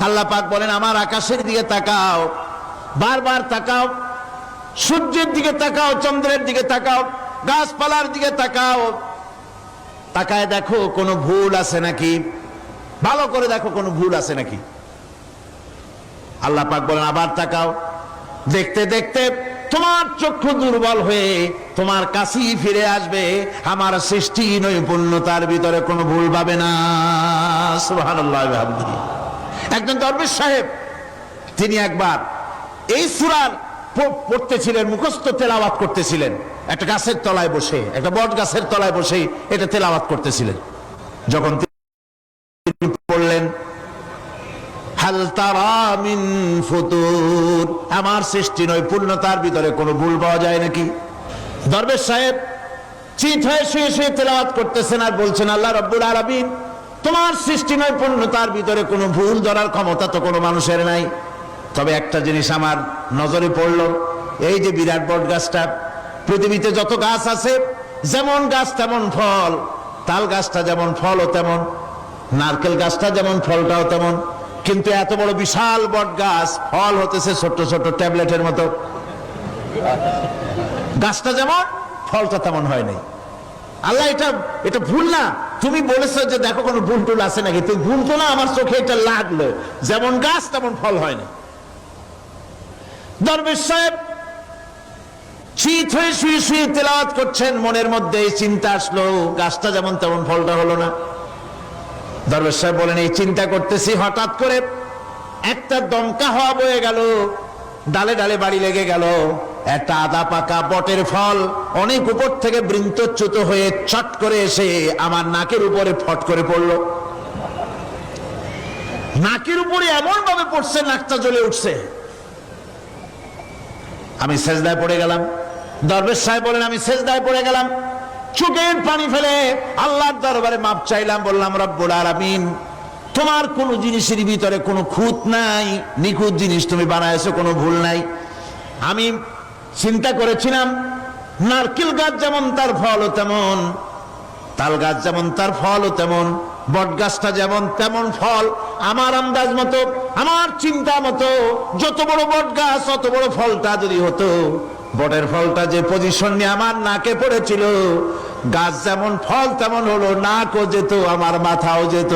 আল্লাহ পাক বলেন আমার আকাশের দিকে তাকাও, বারবার তাকাও, সূর্যের দিকে তাকাও, চন্দ্রের দিকে তাকাও, গাছপালার দিকে তাকাও, তাকায় দেখো কোনো ভুল আছে নাকি, ভালো করে দেখো কোনো ভুল আছে নাকি। আল্লাহ পাক বলেন আবার তাকাও, দেখতে দেখতে তোমার চক্ষু দুর্বল হয়ে তোমার কাছেই ফিরে আসবে, আমার সৃষ্টি নৈপুণ্যতার ভিতরে কোনো ভুল পাবে না। সুবহানাল্লাহ। একজন দরবেশ সাহেব তিনি একবার এই সূরার পড়তেছিলেন, মুখস্থ তেলাওয়াত করতেছিলেন, একটা গাছের তলায় বসে, একটা বট গাছের তলায় বসে এটা তেলাওয়াত করতেছিলেন। যখন তিনি পড়লেন হাল তারা মিন ফুতুর, আমার সৃষ্টি নৈপুণ্যতার ভিতরে কোনো ভুল পাওয়া যায় নাকি। দরবেশ সাহেব চিত হয়ে শুয়ে শুয়ে তেলাওয়াত করতেছেন আর বলছেন আল্লাহ রাব্বুল আলামিন তোমার সৃষ্টি নৈপুণ্যতার ভিতরে কোনো ভুল ধরার ক্ষমতা তো কোনো মানুষের নাই। তবে একটা জিনিস আমার নজরে পড়ল, এই যে বিরাট বট গাছটা, পৃথিবীতে যত গাছ আছে যেমন গাছ তেমন ফল, তাল গাছটা যেমন ফলও তেমন, নারকেল গাছটা যেমন ফলটাও তেমন, কিন্তু এত বড় বিশাল বট গাছ ফল হতেছে ছোট্ট ছোট্ট ট্যাবলেটের মতো। গাছটা যেমন ফলটা তেমন হয় নাই। আল্লাহ এটা ভুল না, তুমি বলেছো যে দেখো কোনো ভুল টুল আছে নাকি, তুমি ভুল তো না, আমার চোখে এটা লাগলো, যেমন গাছ তেমন ফল হয় না। দরবেশ সাহেব চিত হয়ে শুয়ে শুয়ে তেলাওয়াত করছেন, মনের মধ্যে এই চিন্তা আসলো গাছটা যেমন তেমন ফলটা হলো না। দরবেশ সাহেব বলেন এই চিন্তা করতেছি, হঠাৎ করে একটা দমকা হাওয়া বয়ে গেল, ডালে ডালে বাড়ি লেগে গেল, একটা আদা পাকা বটের ফল অনেক উপর থেকে বৃন্তচ্যুত হয়ে চট করে এসে আমার নাকের উপরে ফট করে পড়ল। নাকের উপরে এমন ভাবে পড়ছে নাকটা জ্বলে উঠছে। আমি সেজদায় পড়ে গেলাম। দরবেশ সাহেব বলেন আমি সেজদায় পড়ে গেলাম, চোখের পানি ফেলে আল্লাহর দরবারে মাপ চাইলাম, বললাম রব্বুল আলামিন তোমার কোন জিনিসের ভিতরে কোনো খুঁত নাই, নিখুঁত জিনিস তুমি বানাইছো, কোনো ভুল নাই। আমি চিন্তা করেছিলাম নারকেল গাছ যেমন তার ফলও তেমন, তাল গাছ যেমন তার ফলও তেমন, বট গাছটা যেমন তেমন ফল। আমার আন্দাজ মতো, আমার চিন্তা মতো যত বড় বট গাছ অত বড় ফলটা যদি হতো, বটের ফলটা যে পজিশন নিয়ে আমার নাকে পড়েছিল, গাছ যেমন ফল তেমন হলো, নাকও যেত, আমার মাথাও যেত।